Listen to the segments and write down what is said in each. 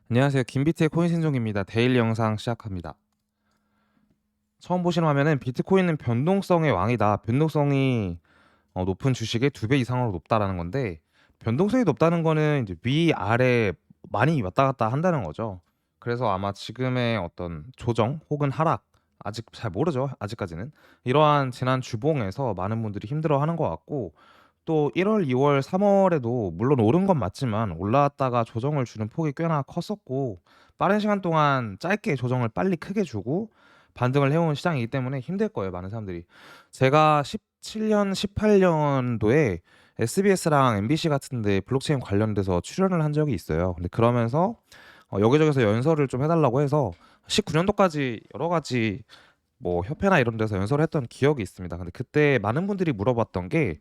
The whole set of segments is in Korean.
안녕하세요. 김비트의 코인 신종입니다. 데일리 영상 시작합니다. 처음 보시는 화면은 비트코인은 변동성의 왕이다. 변동성이 높은 주식의 2배 이상으로 높다라는 건데, 변동성이 높다는 거는 이제 위 아래 많이 왔다 갔다 한다는 거죠. 그래서 아마 지금의 어떤 조정 혹은 하락, 아직 잘 모르죠. 아직까지는 이러한 지난 주봉에서 많은 분들이 힘들어하는 것 같고, 또 1월, 2월, 3월에도 물론 오른 건 맞지만 올라왔다가 조정을 주는 폭이 꽤나 컸었고, 빠른 시간 동안 짧게 조정을 빨리 크게 주고 반등을 해온 시장이기 때문에 힘들 거예요, 많은 사람들이. 제가 17년, 18년도에 SBS랑 MBC 같은데 블록체인 관련돼서 출연을 한 적이 있어요. 근데 그러면서 여기저기서 연설을 좀 해달라고 해서 19년도까지 여러 가지 뭐 협회나 이런 데서 연설을 했던 기억이 있습니다. 근데 그때 많은 분들이 물어봤던 게,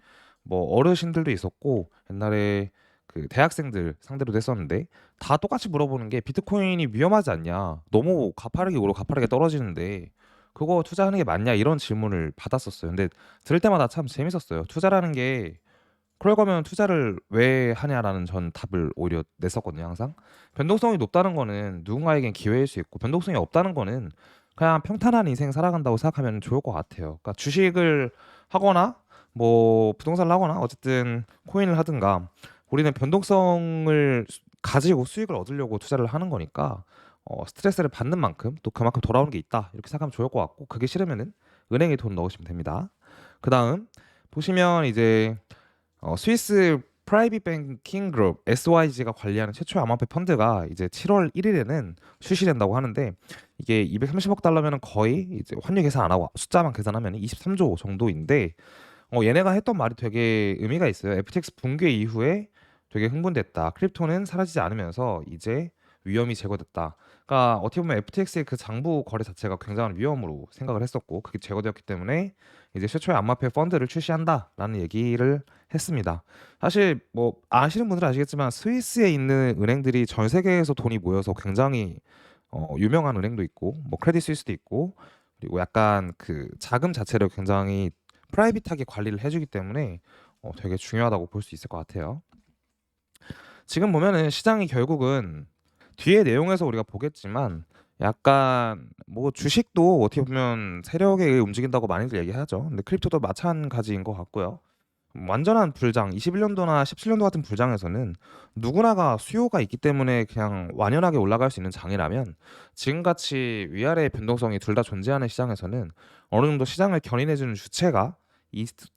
뭐 어르신들도 있었고 옛날에 그 대학생들 상대로도 했었는데, 다 똑같이 물어보는 게 비트코인이 위험하지 않냐, 너무 가파르게 오르고 가파르게 떨어지는데 그거 투자하는 게 맞냐, 이런 질문을 받았었어요. 근데 들을 때마다 참 재밌었어요. 투자라는 게, 그럴 거면 투자를 왜 하냐라는 전 답을 오히려 냈었거든요. 항상 변동성이 높다는 거는 누군가에겐 기회일 수 있고, 변동성이 없다는 거는 그냥 평탄한 인생 살아간다고 생각하면 좋을 것 같아요. 그러니까 주식을 하거나 뭐 부동산을 하거나 어쨌든 코인을 하든가, 우리는 변동성을 가지고 수익을 얻으려고 투자를 하는 거니까, 스트레스를 받는 만큼 또 그만큼 돌아오는 게 있다, 이렇게 생각하면 좋을 것 같고, 그게 싫으면은 은행에 돈 넣으시면 됩니다. 그 다음 보시면 이제 스위스 프라이빗 뱅킹 그룹 SYG가 관리하는 최초의 암호화폐 펀드가 이제 7월 1일에는 출시된다고 하는데, 이게 230억 달러면은 거의 이제 환율 계산 안 하고 숫자만 계산하면 23조 정도인데, 얘네가 했던 말이 되게 의미가 있어요. FTX 붕괴 이후에 되게 흥분됐다. 크립토는 사라지지 않으면서 이제 위험이 제거됐다. 그러니까 어떻게 보면 FTX의 그 장부 거래 자체가 굉장한 위험으로 생각을 했었고, 그게 제거되었기 때문에 이제 최초의 암호화폐 펀드를 출시한다라는 얘기를 했습니다. 사실 뭐 아시는 분들은 아시겠지만 스위스에 있는 은행들이 전 세계에서 돈이 모여서 굉장히 유명한 은행도 있고, 뭐 크레딧 스위스도 있고, 그리고 약간 그 자금 자체를 굉장히 프라이빗하게 관리를 해주기 때문에 되게 중요하다고 볼 수 있을 것 같아요. 지금 보면은 시장이 결국은 뒤에 내용에서 우리가 보겠지만, 약간 뭐 주식도 어떻게 보면 세력에 의해 움직인다고 많이들 얘기하죠. 근데 크립토도 마찬가지인 것 같고요. 완전한 불장, 21년도나 17년도 같은 불장에서는 누구나가 수요가 있기 때문에 그냥 완연하게 올라갈 수 있는 장이라면, 지금같이 위아래의 변동성이 둘 다 존재하는 시장에서는 어느 정도 시장을 견인해주는 주체가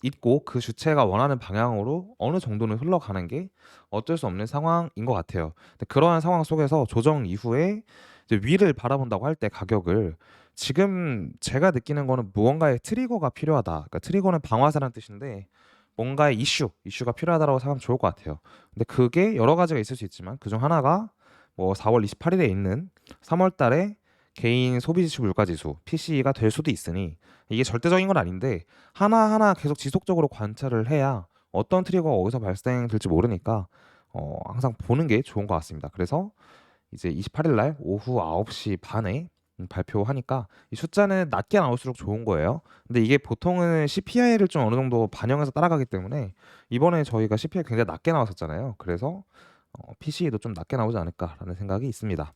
있고, 그 주체가 원하는 방향으로 어느 정도는 흘러가는 게 어쩔 수 없는 상황인 것 같아요. 근데 그러한 상황 속에서 조정 이후에 이제 위를 바라본다고 할 때 가격을, 지금 제가 느끼는 거는 무언가의 트리거가 필요하다. 그러니까 트리거는 방화사라는 뜻인데, 뭔가의 이슈가 필요하다고 생각하면 좋을 것 같아요. 근데 그게 여러 가지가 있을 수 있지만, 그중 하나가 뭐 4월 28일에 있는 3월 달에 개인 소비지수 물가지수 PCE가 될 수도 있으니, 이게 절대적인 건 아닌데 하나하나 계속 지속적으로 관찰을 해야 어떤 트리거가 어디서 발생될지 모르니까 항상 보는 게 좋은 것 같습니다. 그래서 이제 28일 날 오후 9시 반에 발표하니까, 이 숫자는 낮게 나올수록 좋은 거예요. 근데 이게 보통은 CPI를 좀 어느 정도 반영해서 따라가기 때문에, 이번에 저희가 CPI 굉장히 낮게 나왔었잖아요. 그래서 PCE도 좀 낮게 나오지 않을까라는 생각이 있습니다.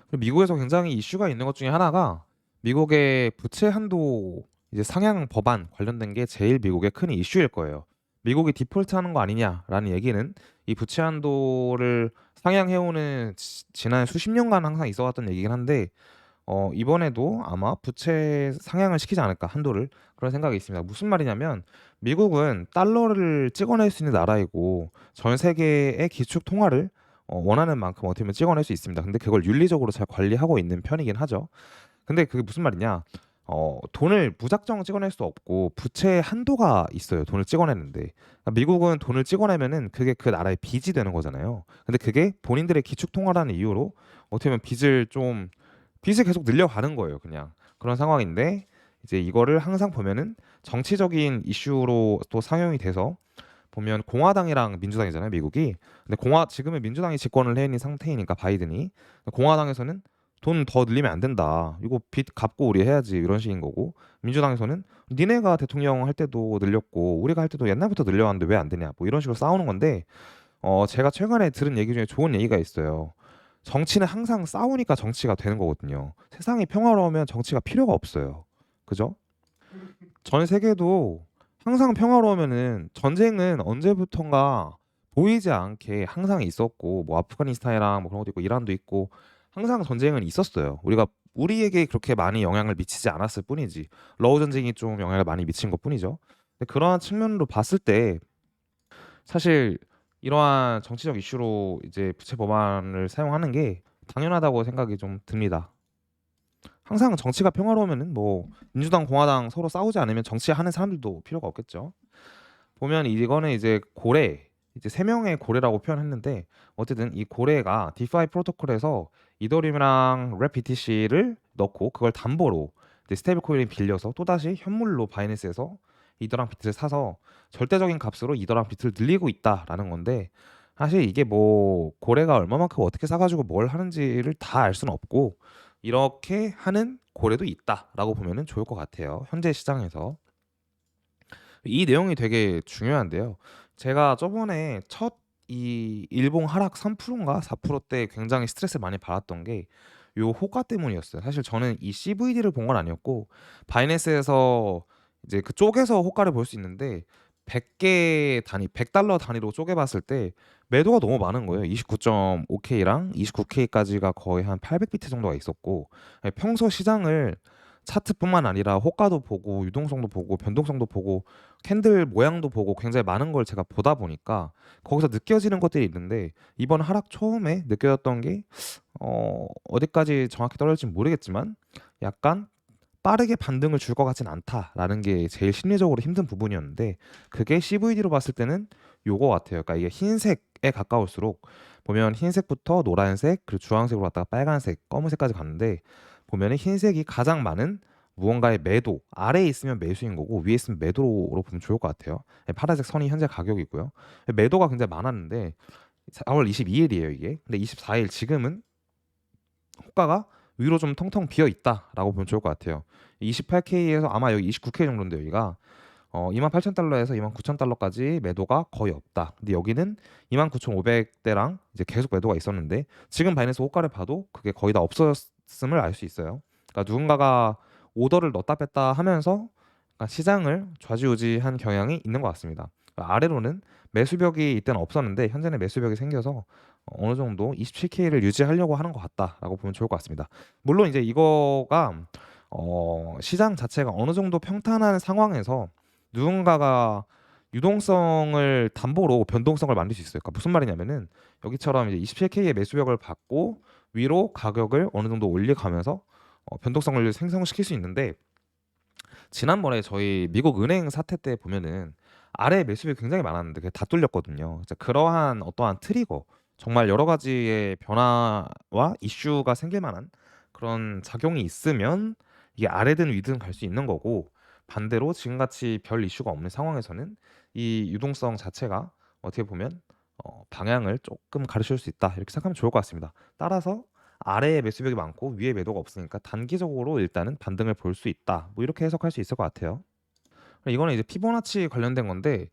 그리고 미국에서 굉장히 이슈가 있는 것 중에 하나가, 미국의 부채 한도 이제 상향 법안 관련된 게 제일 미국의 큰 이슈일 거예요. 미국이 디폴트하는 거 아니냐라는 얘기는, 이 부채 한도를 상향해오는 지난 수십 년간 항상 있어왔던 얘기긴 한데, 이번에도 아마 부채 상향을 시키지 않을까, 한도를. 그런 생각이 있습니다. 무슨 말이냐면, 미국은 달러를 찍어낼 수 있는 나라이고 전 세계의 기축 통화를 원하는 만큼 어떻게 보면 찍어낼 수 있습니다. 근데 그걸 윤리적으로 잘 관리하고 있는 편이긴 하죠. 근데 그게 무슨 말이냐? 돈을 무작정 찍어낼 수 없고 부채 한도가 있어요. 돈을 찍어내는데, 그러니까 미국은 돈을 찍어내면은 그게 그 나라의 빚이 되는 거잖아요. 근데 그게 본인들의 기축 통화라는 이유로 어떻게 보면 빚을 계속 늘려가는 거예요. 그냥 그런 상황인데, 이제 이거를 항상 보면은 정치적인 이슈로 또 상용이 돼서, 보면 공화당이랑 민주당이잖아요, 미국이. 근데 지금은 민주당이 집권을 해 있는 상태이니까, 바이든이. 공화당에서는 돈 더 늘리면 안 된다, 이거 빚 갚고 우리 해야지, 이런 식인 거고, 민주당에서는 니네가 대통령 할 때도 늘렸고 우리가 할 때도 옛날부터 늘려왔는데 왜 안 되냐, 뭐 이런 식으로 싸우는 건데, 제가 최근에 들은 얘기 중에 좋은 얘기가 있어요. 정치는 항상 싸우니까 정치가 되는 거거든요. 세상이 평화로우면 정치가 필요가 없어요. 그죠? 전 세계도 항상 평화로우면은 전쟁은 언제부턴가 보이지 않게 항상 있었고 뭐 아프가니스탄이랑 뭐 그런 것도 있고 이란도 있고 항상 전쟁은 있었어요. 우리가 우리에게 그렇게 많이 영향을 미치지 않았을 뿐이지. 러우 전쟁이 좀 영향을 많이 미친 것뿐이죠. 근데 그러한 측면으로 봤을 때 사실 이러한 정치적 이슈로 이제 부채 법안을 사용하는 게 당연하다고 생각이 좀 듭니다. 항상 정치가 평화로우면은 뭐 민주당, 공화당 서로 싸우지 않으면 정치하는 사람들도 필요가 없겠죠. 보면 이거는 이제 고래, 이제 세 명의 고래라고 표현했는데 어쨌든 이 고래가 디파이 프로토콜에서 이더리움이랑 랩 BTC를 넣고 그걸 담보로 이제 스테이블 코인을 빌려서 또다시 현물로 바이낸스에서 이더랑 비트를 사서 절대적인 값으로 이더랑 비트를 늘리고 있다라는 건데 사실 이게 뭐 고래가 얼마만큼 어떻게 사가지고 뭘 하는지를 다 알 수는 없고 이렇게 하는 고래도 있다라고 보면은 좋을 것 같아요. 현재 시장에서. 이 내용이 되게 중요한데요. 제가 저번에 첫 이 일봉 하락 3%인가 4%때 굉장히 스트레스를 많이 받았던 게 요 호가 때문이었어요. 사실 저는 이 CVD를 본 건 아니었고 바이낸스에서 이제 그쪽에서 호가를 볼 수 있는데 100개 단위, $100 단위로 쪼개 봤을 때 매도가 너무 많은 거예요. 29.5K랑 29K까지가 거의 한 800비트 정도가 있었고 예, 평소 시장을 차트뿐만 아니라 호가도 보고 유동성도 보고 변동성도 보고 캔들 모양도 보고 굉장히 많은 걸 제가 보다 보니까 거기서 느껴지는 것들이 있는데 이번 하락 처음에 느껴졌던 게 어디까지 정확히 떨어질지는 모르겠지만 약간 빠르게 반등을 줄 것 같진 않다라는 게 제일 심리적으로 힘든 부분이었는데 그게 CVD로 봤을 때는 요거 같아요. 그러니까 이게 흰색에 가까울수록 보면 흰색부터 노란색 그리고 주황색으로 갔다가 빨간색, 검은색까지 갔는데 보면은 흰색이 가장 많은 무언가의 매도 아래에 있으면 매수인 거고 위에 있으면 매도로 보면 좋을 것 같아요. 네, 파란색 선이 현재 가격이고요. 매도가 굉장히 많았는데 4월 22일이에요 이게. 근데 24일 지금은 호가가 위로 좀 텅텅 비어 있다라고 보면 좋을 것 같아요. 28K에서 아마 여기 29K 정도인데 여기가 28,000달러에서 29,000달러까지 매도가 거의 없다. 근데 여기는 29,500대랑 이제 계속 매도가 있었는데 지금 바이낸스 호가를 봐도 그게 거의 다 없었음을 알 수 있어요. 그러니까 누군가가 오더를 넣었다 뺐다 하면서 그러니까 시장을 좌지우지한 경향이 있는 것 같습니다. 그러니까 아래로는 매수벽이 이때는 없었는데 현재는 매수벽이 생겨서 어느 정도 27K를 유지하려고 하는 것 같다라고 보면 좋을 것 같습니다. 물론 이제 이거가 시장 자체가 어느 정도 평탄한 상황에서 누군가가 유동성을 담보로 변동성을 만들 수 있어요. 그러니까 무슨 말이냐면은 여기처럼 이제 27K의 매수벽을 받고 위로 가격을 어느 정도 올려가면서 변동성을 생성시킬 수 있는데 지난번에 저희 미국 은행 사태 때 보면은 아래 매수벽이 굉장히 많았는데 그게 다 뚫렸거든요. 진짜 그러한 어떠한 트리거 정말 여러 가지의 변화와 이슈가 생길 만한 그런 작용이 있으면 이게 아래든 위든 갈 수 있는 거고 반대로 지금같이 별 이슈가 없는 상황에서는 이 유동성 자체가 어떻게 보면 방향을 조금 가르칠 수 있다 이렇게 생각하면 좋을 것 같습니다. 따라서 아래에 매수벽이 많고 위에 매도가 없으니까 단기적으로 일단은 반등을 볼 수 있다. 뭐 이렇게 해석할 수 있을 것 같아요. 이거는 이제 피보나치 관련된 건데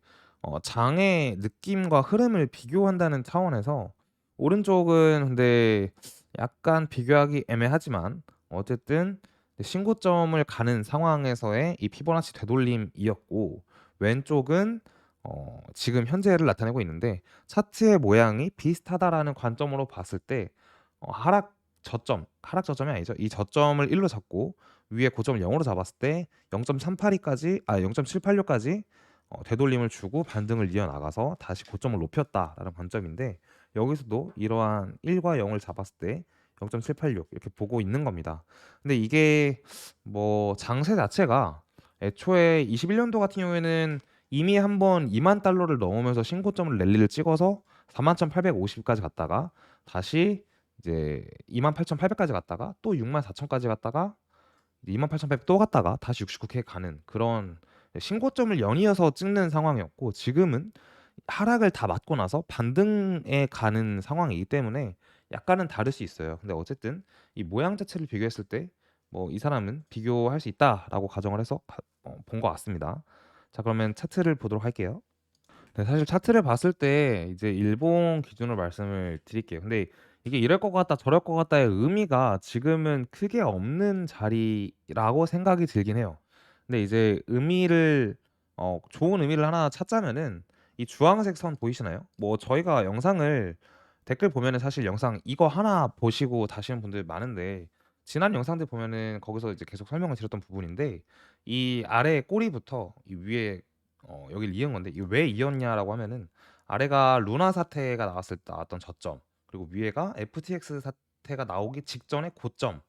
장의 느낌과 흐름을 비교한다는 차원에서 오른쪽은 근데 약간 비교하기 애매하지만 어쨌든 신고점을 가는 상황에서의 이 피보나치 되돌림이었고 왼쪽은 지금 현재를 나타내고 있는데 차트의 모양이 비슷하다라는 관점으로 봤을 때 하락 저점이 아니죠. 이 저점을 1로 잡고 위에 고점을 0으로 잡았을 때 0.382까지 0.786까지 되돌림을 주고 반등을 이어나가서 다시 고점을 높였다라는 관점인데 여기서도 이러한 1과 0을 잡았을 때 0.786 이렇게 보고 있는 겁니다. 근데 이게 뭐 장세 자체가 애초에 21년도 같은 경우에는 이미 한번 2만 달러를 넘으면서 신고점을 랠리를 찍어서 41,850까지 갔다가 다시 이제 28,800까지 갔다가 또 64,000까지 갔다가 28,800 또 갔다가 다시 69K 가는 그런 신고점을 연이어서 찍는 상황이었고 지금은 하락을 다 맞고 나서 반등에 가는 상황이기 때문에 약간은 다를 수 있어요. 근데 어쨌든 이 모양 자체를 비교했을 때 뭐 이 사람은 비교할 수 있다라고 가정을 해서 본 것 같습니다. 자 그러면 차트를 보도록 할게요. 네, 사실 차트를 봤을 때 이제 일본 기준으로 말씀을 드릴게요. 근데 이게 이럴 것 같다 저럴 것 같다의 의미가 지금은 크게 없는 자리라고 생각이 들긴 해요. 근데 이제 의미를 좋은 의미를 하나 찾자면은 이 주황색 선 보이시나요? 뭐 저희가 영상을 댓글 보면은 사실 영상 이거 하나 보시고 다시는 분들 많은데, 지난 영상들 보면은 거기서 이제 계속 설명을 드렸던 부분인데, 이 아래 꼬리부터 이 위에 여기를 이은 건데, 이게 왜 이었냐라고 하면은 아래가 루나 사태가 나왔을 때 나왔던 저점, 그리고 위에가 FTX 사태가 나오기 직전의 고점을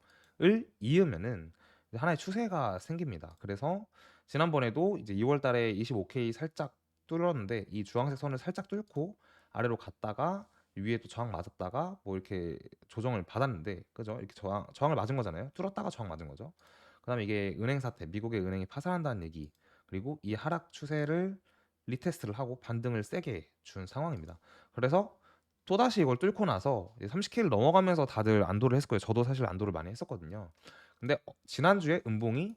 이으면은 이제 하나의 추세가 생깁니다. 그래서 지난번에도 이제 2월 달에 25K 살짝 뚫었는데, 이 주황색 선을 살짝 뚫고 아래로 갔다가 위에 또 저항 맞았다가 뭐 이렇게 조정을 받았는데, 그죠? 이렇게 저항을 맞은 거잖아요. 뚫었다가 저항 맞은 거죠. 그다음에 이게 은행 사태, 미국의 은행이 파산한다는 얘기, 그리고 이 하락 추세를 리테스트를 하고 반등을 세게 준 상황입니다. 그래서 또다시 이걸 뚫고 나서 30K를 넘어가면서 다들 안도를 했을 거예요. 저도 사실 안도를 많이 했었거든요. 근데 지난주에 음봉이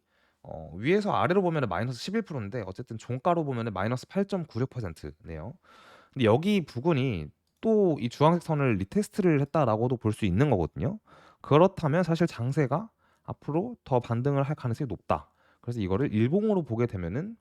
위에서 아래로 보면 마이너스 11%인데 어쨌든 종가로 보면 마이너스 8.96%네요. 근데 여기 부근이 또 이 주황색 선을 리테스트를 했다라고도 볼 수 있는 거거든요. 그렇다면 사실 장세가 앞으로 더 반등을 할 가능성이 높다. 그래서 이거를 일봉으로 보게 되면은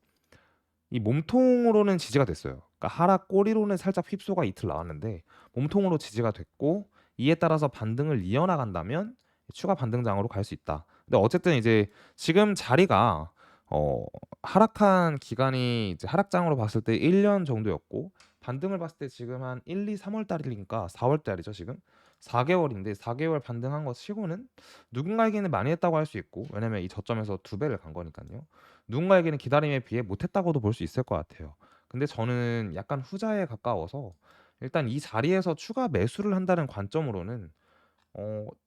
이 몸통으로는 지지가 됐어요. 그러니까 하락 꼬리로는 살짝 휩소가 이틀 나왔는데 몸통으로 지지가 됐고, 이에 따라서 반등을 이어나간다면 추가 반등장으로 갈 수 있다. 근데 어쨌든 이제 지금 자리가 어 하락한 기간이 이제 하락장으로 봤을 때 1년 정도였고, 반등을 봤을 때 지금 한 1, 2, 3월 달이니까 4월 달이죠, 지금. 4개월인데 4개월 반등한 것 치고는 누군가에게는 많이 했다고 할 수 있고, 왜냐면 이 저점에서 두 배를 간 거니까요. 누군가에게는 기다림에 비해 못했다고도 볼 수 있을 것 같아요. 근데 저는 약간 후자에 가까워서 일단 이 자리에서 추가 매수를 한다는 관점으로는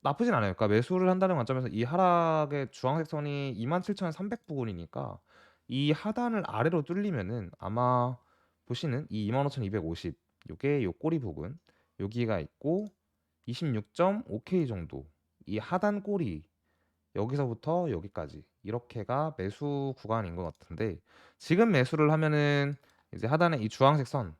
나쁘진 않아요. 그러니까 매수를 한다는 관점에서 이 하락의 주황색 선이 27,300 부근이니까 이 하단을 아래로 뚫리면은 아마 보시는 이 25,250, 요게 요 꼬리 부근, 여기가 있고 26.5K 정도, 이 하단 꼬리 여기서부터 여기까지 이렇게가 매수 구간인 것 같은데, 지금 매수를 하면은 이제 하단에 이 주황색 선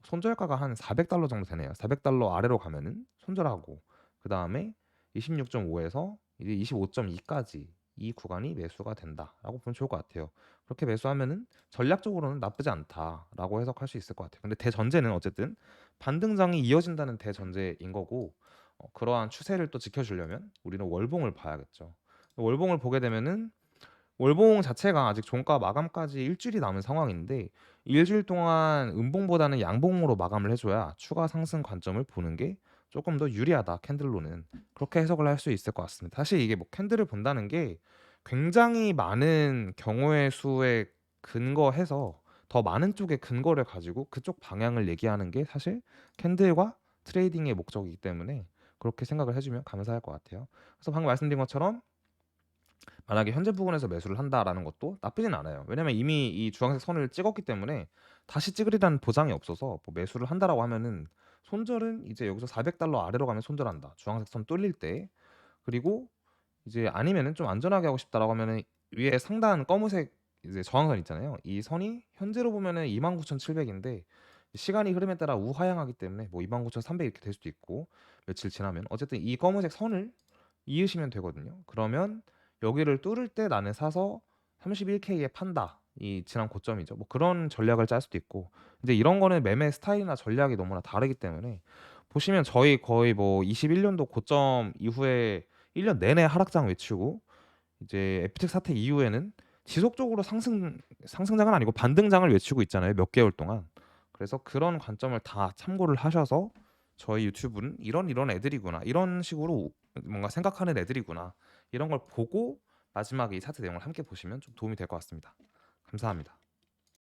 손절가가 한 400달러 정도 되네요. 400달러 아래로 가면은 손절하고, 그 다음에 26.5에서 이제 25.2까지 이 구간이 매수가 된다라고 보면 좋을 것 같아요. 그렇게 매수하면은 전략적으로는 나쁘지 않다라고 해석할 수 있을 것 같아요. 근데 대전제는 어쨌든 반등장이 이어진다는 대전제인 거고, 그러한 추세를 또 지켜주려면 우리는 월봉을 봐야겠죠. 월봉을 보게 되면은 월봉 자체가 아직 종가 마감까지 일주일이 남은 상황인데, 일주일 동안 음봉보다는 양봉으로 마감을 해줘야 추가 상승 관점을 보는 게 조금 더 유리하다, 캔들로는. 그렇게 해석을 할 수 있을 것 같습니다. 사실 이게 뭐 캔들을 본다는 게 굉장히 많은 경우의 수에 근거해서 더 많은 쪽의 근거를 가지고 그쪽 방향을 얘기하는 게 사실 캔들과 트레이딩의 목적이기 때문에 그렇게 생각을 해주면 감사할 것 같아요. 그래서 방금 말씀드린 것처럼 만약에 현재 부근에서 매수를 한다라는 것도 나쁘진 않아요. 왜냐면 이미 이 주황색 선을 찍었기 때문에 다시 찍으리라는 보장이 없어서, 뭐 매수를 한다라고 하면은 손절은 이제 여기서 400달러 아래로 가면 손절한다, 주황색 선 뚫릴 때. 그리고 이제 아니면은 좀 안전하게 하고 싶다라고 하면은 위에 상단 검은색 이제 저항선 있잖아요. 이 선이 현재로 보면은 29,700인데 시간이 흐름에 따라 우하향하기 때문에 뭐 29,300 이렇게 될 수도 있고, 며칠 지나면 어쨌든 이 검은색 선을 이으시면 되거든요. 그러면 여기를 뚫을 때 나는 사서 31K에 판다, 이 지난 고점이죠. 뭐 그런 전략을 짤 수도 있고. 근데 이런 거는 매매 스타일이나 전략이 너무나 다르기 때문에, 보시면 저희 거의 뭐 21년도 고점 이후에 1년 내내 하락장 외치고, 이제 FTX 사태 이후에는 지속적으로 상승장은 아니고 반등장을 외치고 있잖아요, 몇 개월 동안. 그래서 그런 관점을 다 참고를 하셔서 저희 유튜브는 이런 이런 애들이구나, 이런 식으로 뭔가 생각하는 애들이구나, 이런 걸 보고 마지막에 이 차트 내용을 함께 보시면 좀 도움이 될 것 같습니다. 감사합니다.